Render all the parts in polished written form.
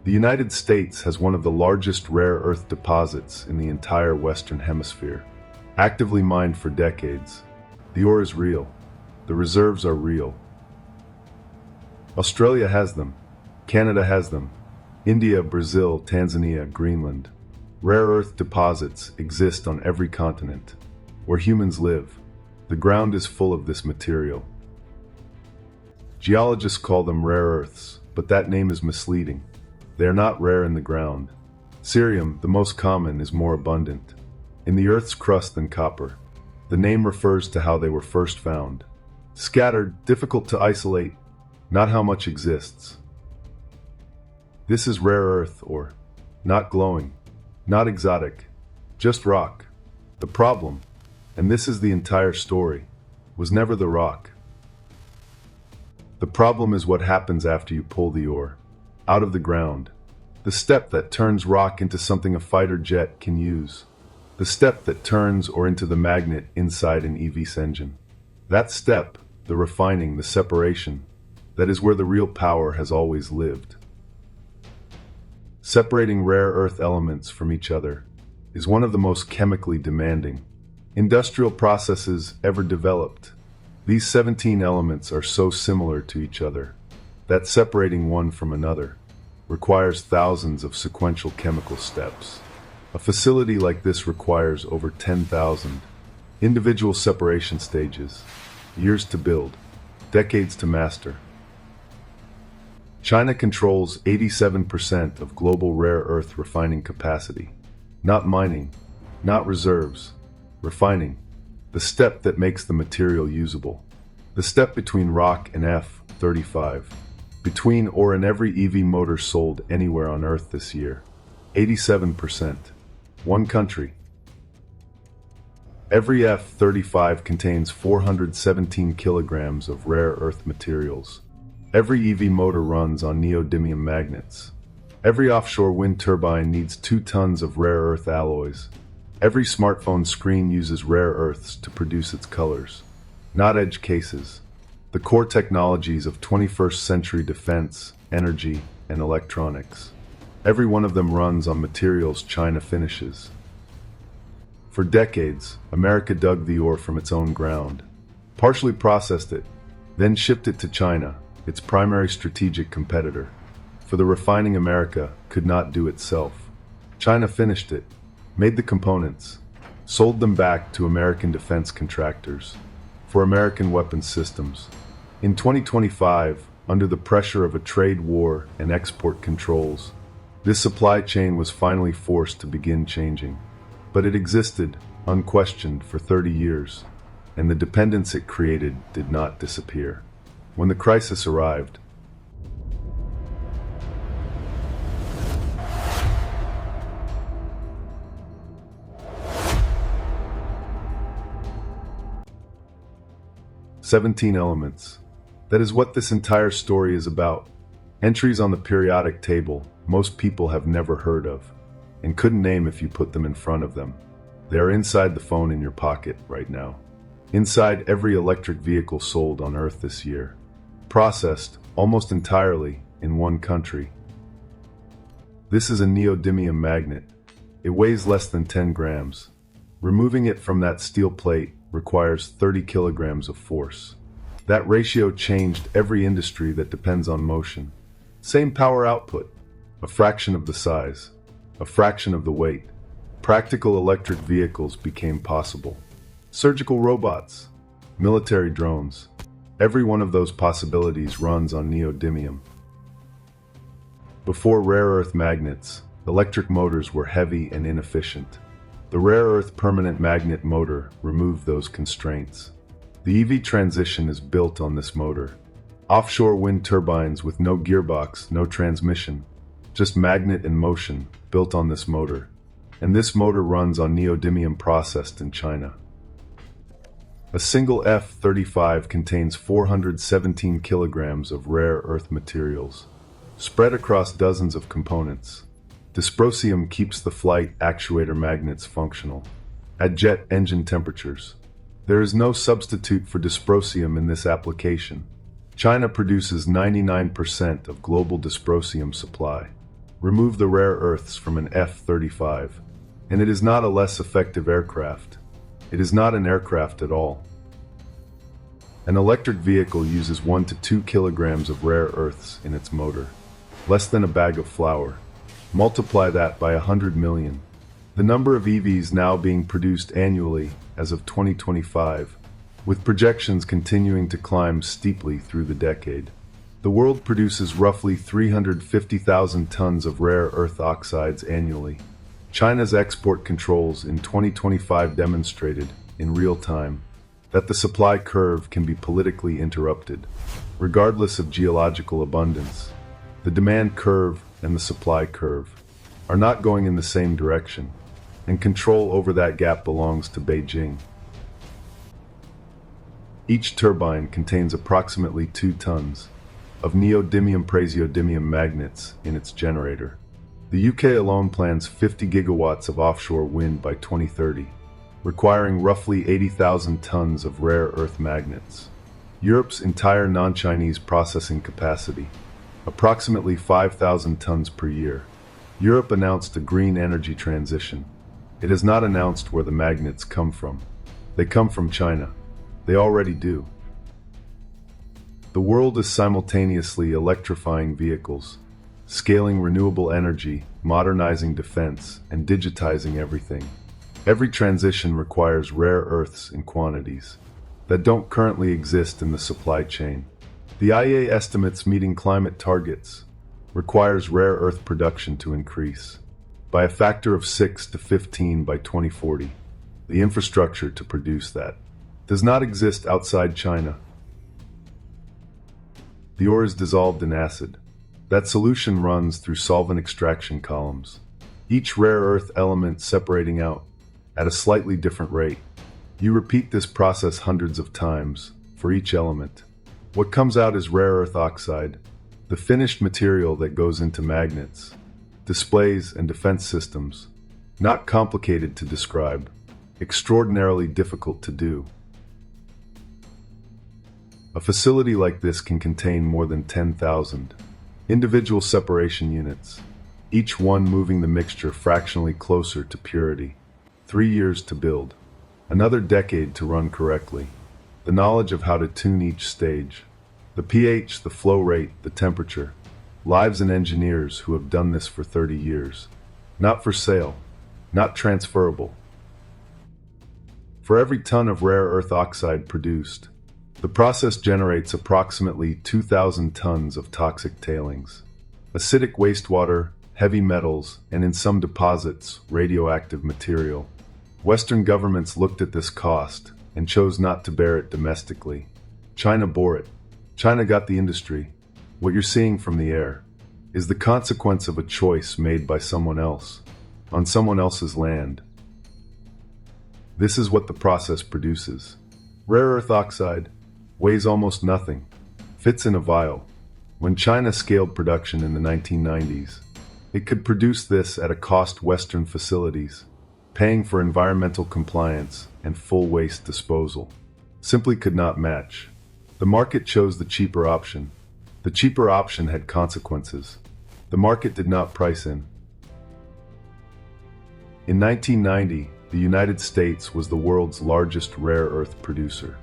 The United States has one of the largest rare earth deposits in the entire Western Hemisphere. Actively mined for decades, the ore is real. The reserves are real. Australia has them. Canada has them. India, Brazil, Tanzania, Greenland. Rare earth deposits exist on every continent. Where humans live, the ground is full of this material. Geologists call them rare earths, but that name is misleading. They are not rare in the ground. Cerium, the most common, is more abundant in the Earth's crust than copper. The name refers to how they were first found. Scattered, difficult to isolate, not how much exists. This is rare earth, or not glowing, not exotic, just rock. The problem, and this is the entire story, was never the rock. The problem is what happens after you pull the ore out of the ground. The step that turns rock into something a fighter jet can use. The step that turns ore into the magnet inside an EV's engine. That step, the refining, the separation, that is where the real power has always lived. Separating rare earth elements from each other is one of the most chemically demanding industrial processes ever developed. These 17 elements are so similar to each other that separating one from another requires thousands of sequential chemical steps. A facility like this requires over 10,000 individual separation stages, years to build, decades to master. China controls 87% of global rare earth refining capacity. Not mining, not reserves, refining, the step that makes the material usable. The step between rock and F-35. Between ore and every EV motor sold anywhere on Earth this year. 87%. One country. Every F-35 contains 417 kilograms of rare earth materials. Every EV motor runs on neodymium magnets. Every offshore wind turbine needs 2 tons of rare earth alloys. Every smartphone screen uses rare earths to produce its colors. Not edge cases. The core technologies of 21st century defense, energy, and electronics. Every one of them runs on materials China finishes. For decades, America dug the ore from its own ground, partially processed it, then shipped it to China, its primary strategic competitor. For the refining America could not do itself. China finished it, made the components, sold them back to American defense contractors for American weapons systems. In 2025, under the pressure of a trade war and export controls, this supply chain was finally forced to begin changing. But it existed, unquestioned, for 30 years, and the dependence it created did not disappear. When the crisis arrived, "17 elements. That is what this entire story is about. Entries on the periodic table most people have never heard of, and couldn't name if you put them in front of them. They are inside the phone in your pocket right now. Inside every electric vehicle sold on Earth this year. Processed, almost entirely, in one country. This is a neodymium magnet. It weighs less than 10 grams. Removing it from that steel plate requires 30 kilograms of force. That ratio changed every industry that depends on motion. Same power output, a fraction of the size, a fraction of the weight. Practical electric vehicles became possible. Surgical robots, military drones. Every one of those possibilities runs on neodymium. Before rare earth magnets, electric motors were heavy and inefficient. The rare earth permanent magnet motor removed those constraints. The EV transition is built on this motor. Offshore wind turbines with no gearbox, no transmission, just magnet and motion built on this motor. And this motor runs on neodymium processed in China. A single F-35 contains 417 kilograms of rare earth materials, spread across dozens of components. Dysprosium keeps the flight actuator magnets functional at jet engine temperatures. There is no substitute for dysprosium in this application. China produces 99% of global dysprosium supply. Remove the rare earths from an F-35, and it is not a less effective aircraft. It is not an aircraft at all. An electric vehicle uses 1 to 2 kilograms of rare earths in its motor, less than a bag of flour. Multiply that by 100 million. The number of EVs now being produced annually as of 2025, with projections continuing to climb steeply through the decade. The world produces roughly 350,000 tons of rare earth oxides annually. China's export controls in 2025 demonstrated, in real time, that the supply curve can be politically interrupted, regardless of geological abundance. The demand curve and the supply curve are not going in the same direction, and control over that gap belongs to Beijing. Each turbine contains approximately 2 tons of neodymium-praseodymium magnets in its generator. The UK alone plans 50 gigawatts of offshore wind by 2030, requiring roughly 80,000 tons of rare earth magnets. Europe's entire non-Chinese processing capacity, approximately 5,000 tons per year. Europe announced a green energy transition. It has not announced where the magnets come from. They come from China. They already do. The world is simultaneously electrifying vehicles, scaling renewable energy, modernizing defense, and digitizing everything. Every transition requires rare earths in quantities that don't currently exist in the supply chain. The IEA estimates meeting climate targets requires rare earth production to increase by a factor of 6 to 15 by 2040. The infrastructure to produce that does not exist outside China. The ore is dissolved in acid. That solution runs through solvent extraction columns, each rare earth element separating out at a slightly different rate. You repeat this process hundreds of times for each element. What comes out is rare earth oxide, the finished material that goes into magnets, displays, and defense systems. Not complicated to describe, extraordinarily difficult to do. A facility like this can contain more than 10,000 individual separation units, each one moving the mixture fractionally closer to purity. 3 years to build, another decade to run correctly. The knowledge of how to tune each stage, the pH, the flow rate, the temperature. Lives and engineers who have done this for 30 years. Not for sale, not transferable. For every ton of rare earth oxide produced, the process generates approximately 2,000 tons of toxic tailings, acidic wastewater, heavy metals, and in some deposits, radioactive material. Western governments looked at this cost and chose not to bear it domestically. China bore it. China got the industry. What you're seeing from the air is the consequence of a choice made by someone else, on someone else's land. This is what the process produces. Rare earth oxide weighs almost nothing, fits in a vial. When China scaled production in the 1990s, it could produce this at a cost Western facilities, paying for environmental compliance and full waste disposal, simply could not match. The market chose the cheaper option. The cheaper option had consequences. The market did not price in. In 1990, the United States was the world's largest rare earth producer.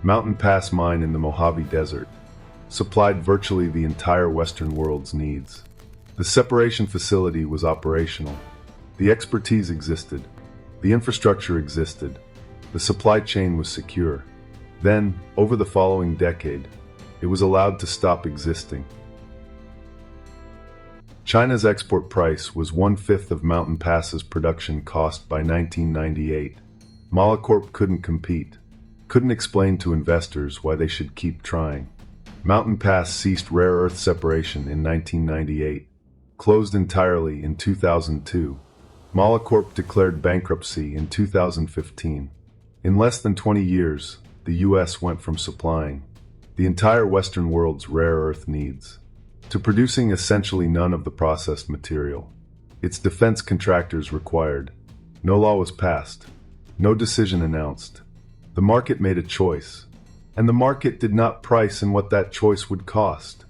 Mountain Pass Mine in the Mojave Desert supplied virtually the entire Western world's needs. The separation facility was operational. The expertise existed. The infrastructure existed. The supply chain was secure. Then, over the following decade, it was allowed to stop existing. China's export price was 1/5 of Mountain Pass's production cost by 1998. Molecorp couldn't compete, couldn't explain to investors why they should keep trying. Mountain Pass ceased rare earth separation in 1998, closed entirely in 2002. Molecorp declared bankruptcy in 2015. In less than 20 years, the US went from supplying the entire Western world's rare earth needs to producing essentially none of the processed material its defense contractors required. No law was passed, no decision announced. The market made a choice, and the market did not price in what that choice would cost.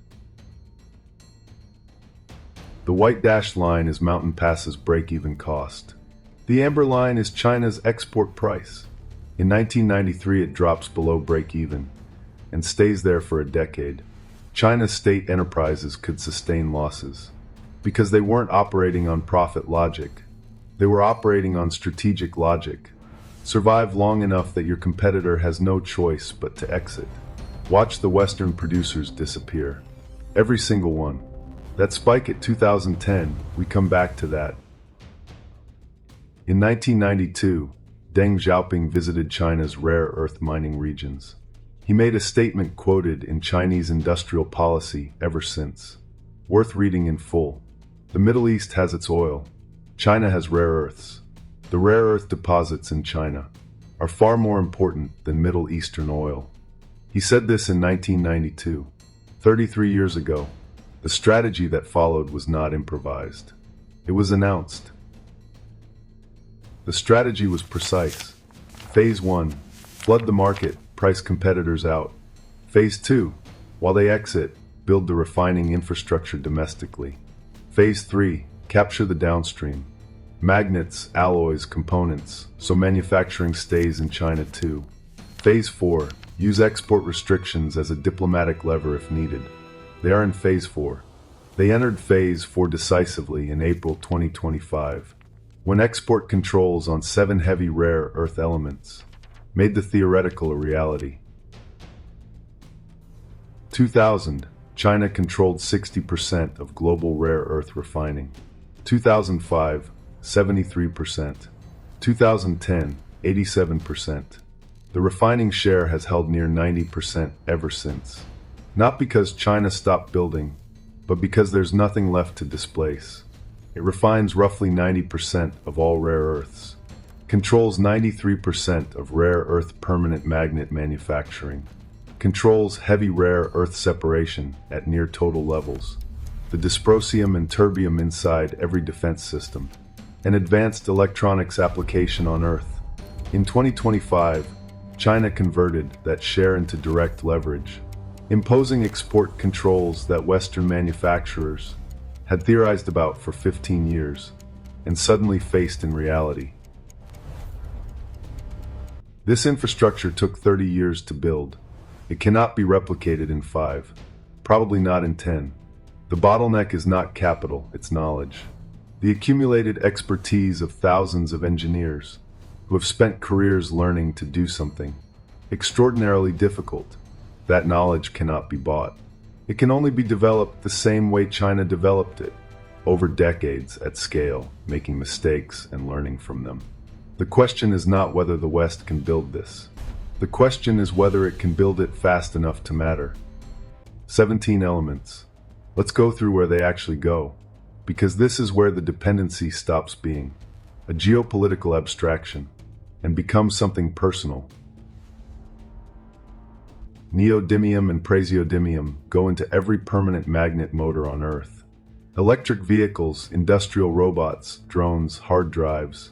The white dashed line is Mountain Pass's break-even cost. The amber line is China's export price. In 1993, it drops below break-even and stays there for a decade. China's state enterprises could sustain losses because they weren't operating on profit logic. They were operating on strategic logic. Survive long enough that your competitor has no choice but to exit. Watch the Western producers disappear. Every single one. That spike at 2010, we come back to that. In 1992, Deng Xiaoping visited China's rare earth mining regions. He made a statement quoted in Chinese industrial policy ever since. Worth reading in full. The Middle East has its oil. China has rare earths. The rare earth deposits in China are far more important than Middle Eastern oil. He said this in 1992, 33 years ago. The strategy that followed was not improvised. It was announced. The strategy was precise. Phase 1, flood the market, price competitors out. Phase 2, while they exit, build the refining infrastructure domestically. Phase 3, capture the downstream. Magnets, alloys, components, so manufacturing stays in China too. Phase 4, use export restrictions as a diplomatic lever if needed. They are in Phase 4. They entered Phase 4 decisively in April 2025, when export controls on 7 heavy rare earth elements made the theoretical a reality. 2000, China controlled 60% of global rare earth refining. 2005, 73%. 2010, 87%. The refining share has held near 90% ever since. Not because China stopped building, but because there's nothing left to displace. It refines roughly 90% of all rare earths, controls 93% of rare earth permanent magnet manufacturing, controls heavy rare earth separation at near total levels, the dysprosium and terbium inside every defense system, an advanced electronics application on Earth. In 2025, China converted that share into direct leverage, imposing export controls that Western manufacturers had theorized about for 15 years, and suddenly faced in reality. This infrastructure took 30 years to build. It cannot be replicated in 5, probably not in 10. The bottleneck is not capital, it's knowledge. The accumulated expertise of thousands of engineers who have spent careers learning to do something extraordinarily difficult. That knowledge cannot be bought. It can only be developed the same way China developed it, over decades at scale, making mistakes and learning from them. The question is not whether the West can build this. The question is whether it can build it fast enough to matter. 17 elements. Let's go through where they actually go, because this is where the dependency stops being a geopolitical abstraction and becomes something personal. Neodymium and praseodymium go into every permanent magnet motor on Earth. Electric vehicles, industrial robots, drones, hard drives.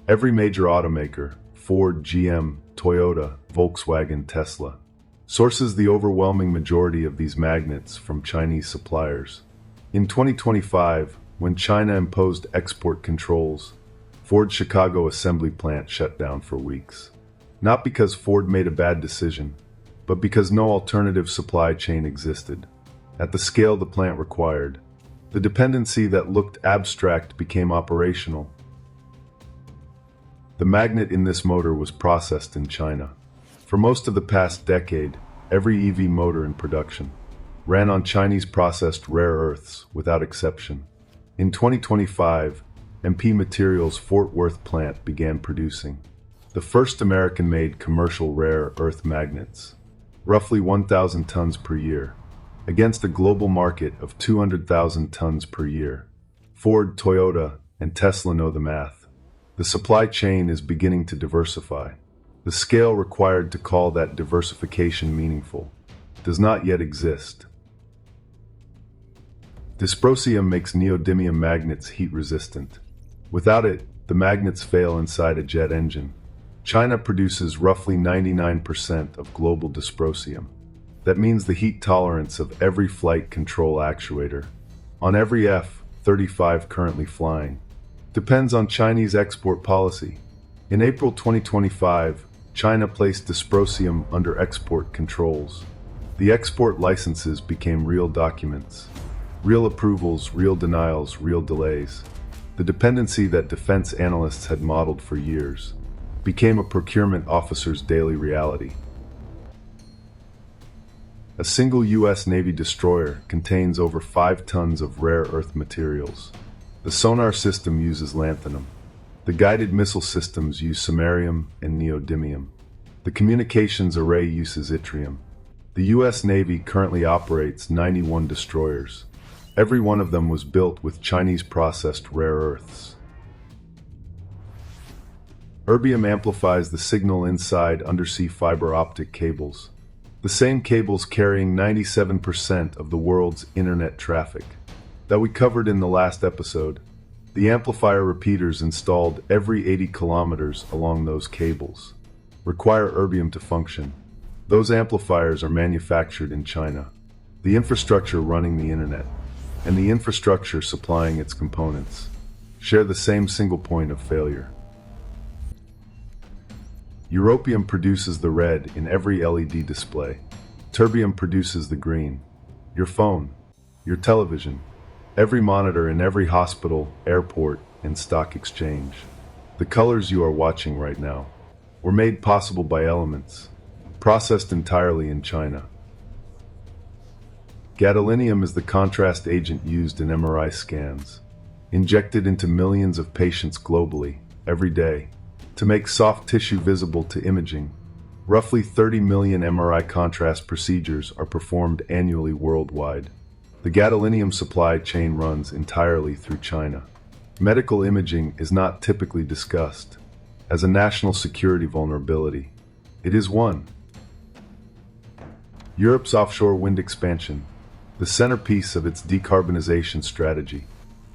Every major automaker, Ford, GM, Toyota, Volkswagen, Tesla, sources the overwhelming majority of these magnets from Chinese suppliers. In 2025, when China imposed export controls, Ford's Chicago assembly plant shut down for weeks. Not because Ford made a bad decision, but because no alternative supply chain existed. At the scale the plant required, the dependency that looked abstract became operational. The magnet in this motor was processed in China. For most of the past decade, every EV motor in production ran on Chinese processed rare earths without exception. In 2025, MP Materials' Fort Worth plant began producing the first American-made commercial rare earth magnets, roughly 1,000 tons per year, against a global market of 200,000 tons per year. Ford, Toyota, and Tesla know the math. The supply chain is beginning to diversify. The scale required to call that diversification meaningful does not yet exist. Dysprosium makes neodymium magnets heat-resistant. Without it, the magnets fail inside a jet engine. China produces roughly 99% of global dysprosium. That means the heat tolerance of every flight control actuator on every F 35 currently flying. Depends on Chinese export policy. In April 2025, China placed dysprosium under export controls. The export licenses became real documents. Real approvals, real denials, real delays. The dependency that defense analysts had modeled for years became a procurement officer's daily reality. A single U.S. Navy destroyer contains over 5 tons of rare earth materials. The sonar system uses lanthanum. The guided missile systems use samarium and neodymium. The communications array uses yttrium. The U.S. Navy currently operates 91 destroyers. Every one of them was built with Chinese processed rare earths. Erbium amplifies the signal inside undersea fiber optic cables. The same cables carrying 97% of the world's internet traffic that we covered in the last episode. The amplifier repeaters installed every 80 kilometers along those cables require erbium to function. Those amplifiers are manufactured in China. The infrastructure running the internet and the infrastructure supplying its components share the same single point of failure. Europium produces the red in every LED display. Terbium produces the green. Your phone, your television, every monitor in every hospital, airport, and stock exchange. The colors you are watching right now were made possible by elements processed entirely in China. Gadolinium is the contrast agent used in MRI scans, injected into millions of patients globally every day to make soft tissue visible to imaging. Roughly 30 million MRI contrast procedures are performed annually worldwide. The gadolinium supply chain runs entirely through China. Medical imaging is not typically discussed as a national security vulnerability. It is one. Europe's offshore wind expansion, the centerpiece of its decarbonization strategy,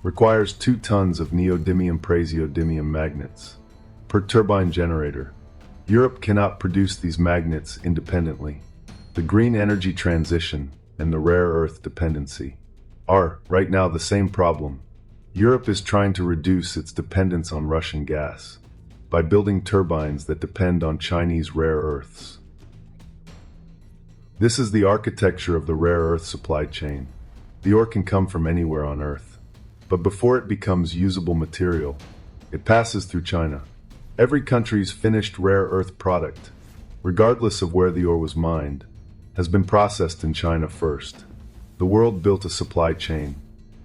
requires 2 tons of neodymium-praseodymium magnets per turbine generator. Europe cannot produce these magnets independently. The green energy transition and the rare earth dependency are, right now, the same problem. Europe is trying to reduce its dependence on Russian gas by building turbines that depend on Chinese rare earths. This is the architecture of the rare earth supply chain. The ore can come from anywhere on Earth, but before it becomes usable material, it passes through China. Every country's finished rare earth product, regardless of where the ore was mined, has been processed in China first. The world built a supply chain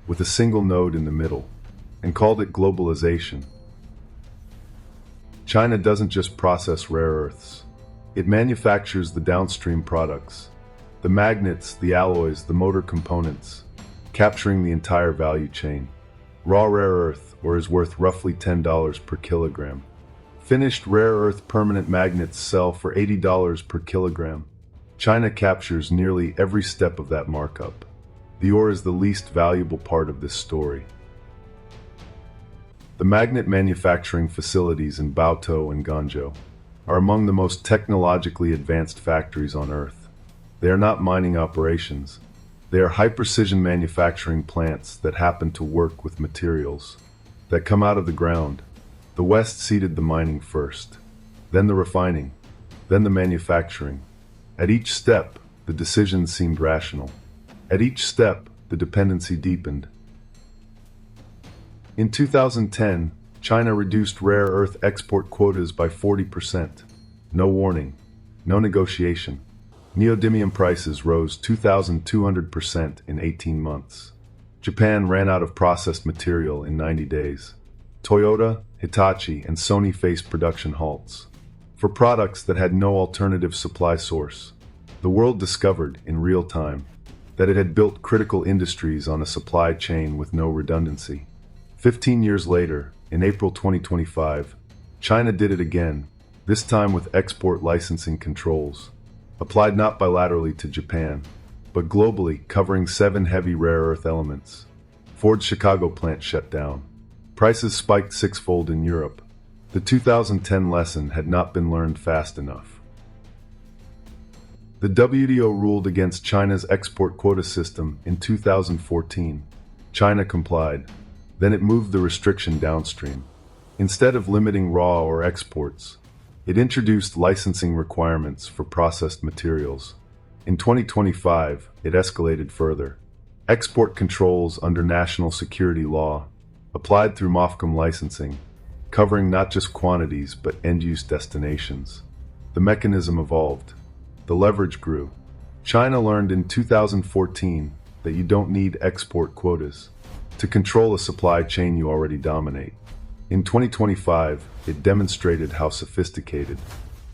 with a single node in the middle and called it globalization. China doesn't just process rare earths. It manufactures the downstream products, the magnets, the alloys, the motor components, capturing the entire value chain. Raw rare earth ore is worth roughly $10 per kilogram. Finished rare earth permanent magnets sell for $80 per kilogram. China captures nearly every step of that markup. The ore is the least valuable part of this story. The magnet manufacturing facilities in Baotou and Guangzhou are among the most technologically advanced factories on Earth. They are not mining operations. They are high-precision manufacturing plants that happen to work with materials that come out of the ground. The West seeded the mining first, then the refining, then the manufacturing. At each step, the decisions seemed rational. At each step, the dependency deepened. In 2010, China reduced rare earth export quotas by 40%. No warning, no negotiation. Neodymium prices rose 2,200% in 18 months. Japan ran out of processed material in 90 days. Toyota, Hitachi, and Sony faced production halts for products that had no alternative supply source. The world discovered, in real time, that it had built critical industries on a supply chain with no redundancy. 15 years later, in April 2025, China did it again, this time with export licensing controls, applied not bilaterally to Japan, but globally, covering 7 heavy rare earth elements. Ford's Chicago plant shut down. Prices spiked 6-fold in Europe. The 2010 lesson had not been learned fast enough. The WTO ruled against China's export quota system in 2014. China complied. Then it moved the restriction downstream. Instead of limiting raw or exports, it introduced licensing requirements for processed materials. In 2025, it escalated further. Export controls under national security law, applied through MOFCOM licensing, covering not just quantities but end-use destinations. The mechanism evolved. The leverage grew. China learned in 2014 that you don't need export quotas to control a supply chain you already dominate. In 2025, it demonstrated how sophisticated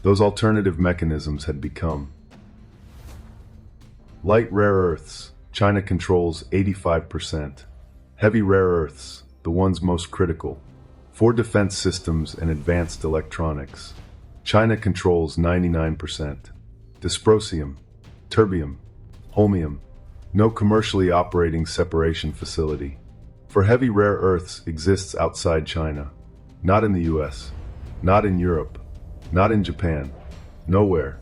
those alternative mechanisms had become. Light rare earths, China controls 85%. Heavy rare earths, the ones most critical, for defense systems and advanced electronics, China controls 99%. Dysprosium, terbium, holmium, no commercially operating separation facility for heavy rare earths exists outside China, not in the US, not in Europe, not in Japan, nowhere.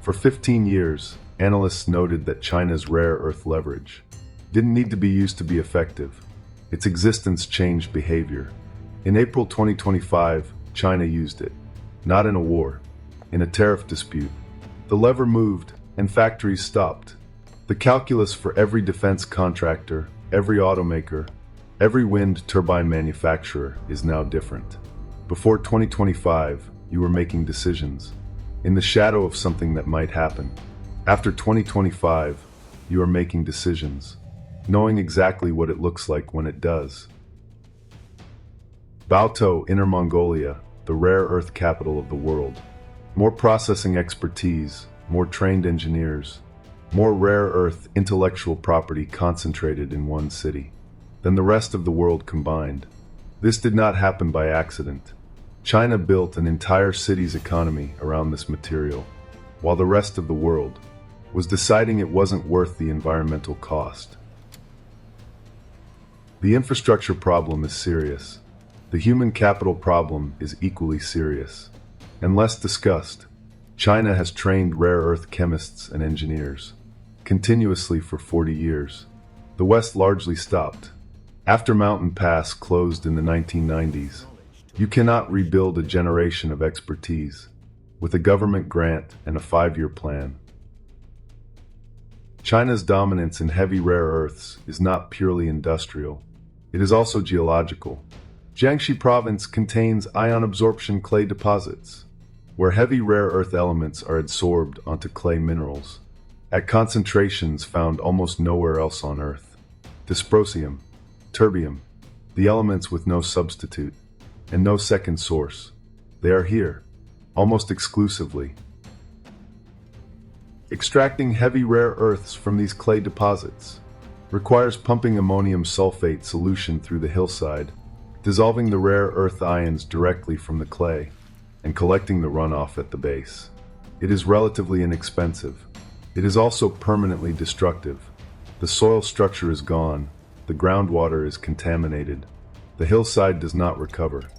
For 15 years, analysts noted that China's rare earth leverage didn't need to be used to be effective. Its existence changed behavior. In April 2025, China used it, not in a war, in a tariff dispute. The lever moved, and factories stopped. The calculus for every defense contractor, every automaker, every wind turbine manufacturer is now different. Before 2025, you were making decisions in the shadow of something that might happen. After 2025, you are making decisions, knowing exactly what it looks like when it does. Baotou, Inner Mongolia, the rare earth capital of the world. More processing expertise, more trained engineers, more rare earth intellectual property concentrated in one city than the rest of the world combined. This did not happen by accident. China built an entire city's economy around this material, while the rest of the world was deciding it wasn't worth the environmental cost. The infrastructure problem is serious. The human capital problem is equally serious and less discussed. China has trained rare earth chemists and engineers continuously for 40 years. The West largely stopped. After Mountain Pass closed in the 1990s, you cannot rebuild a generation of expertise with a government grant and a 5-year plan. China's dominance in heavy rare earths is not purely industrial. It is also geological. Jiangxi province contains ion absorption clay deposits, where heavy rare earth elements are adsorbed onto clay minerals, at concentrations found almost nowhere else on Earth. Dysprosium, terbium, the elements with no substitute, and no second source. They are here, almost exclusively. Extracting heavy rare earths from these clay deposits requires pumping ammonium sulfate solution through the hillside, dissolving the rare earth ions directly from the clay, and collecting the runoff at the base. It is relatively inexpensive. It is also permanently destructive. The soil structure is gone, the groundwater is contaminated, the hillside does not recover.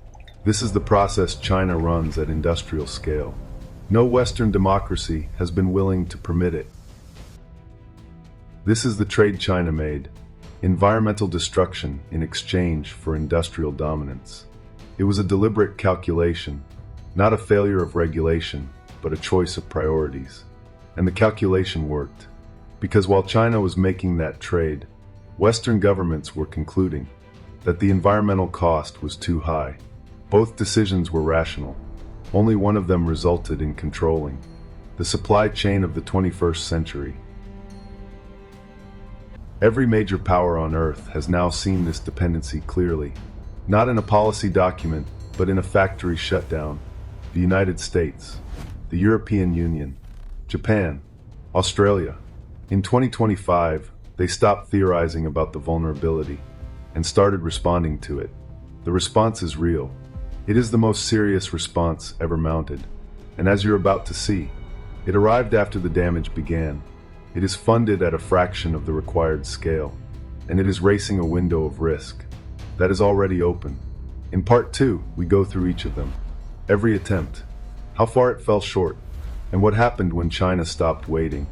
This is the process China runs at industrial scale. No Western democracy has been willing to permit it. This is the trade China made: environmental destruction in exchange for industrial dominance. It was a deliberate calculation, not a failure of regulation, but a choice of priorities. And the calculation worked, because while China was making that trade, Western governments were concluding that the environmental cost was too high. Both decisions were rational. Only one of them resulted in controlling the supply chain of the 21st century. Every major power on Earth has now seen this dependency clearly, not in a policy document, but in a factory shutdown. The United States, the European Union, Japan, Australia. In 2025, they stopped theorizing about the vulnerability and started responding to it. The response is real. It is the most serious response ever mounted. And as you're about to see, it arrived after the damage began. It is funded at a fraction of the required scale, and it is racing a window of risk that is already open. In part 2, we go through each of them. Every attempt, how far it fell short, and what happened when China stopped waiting.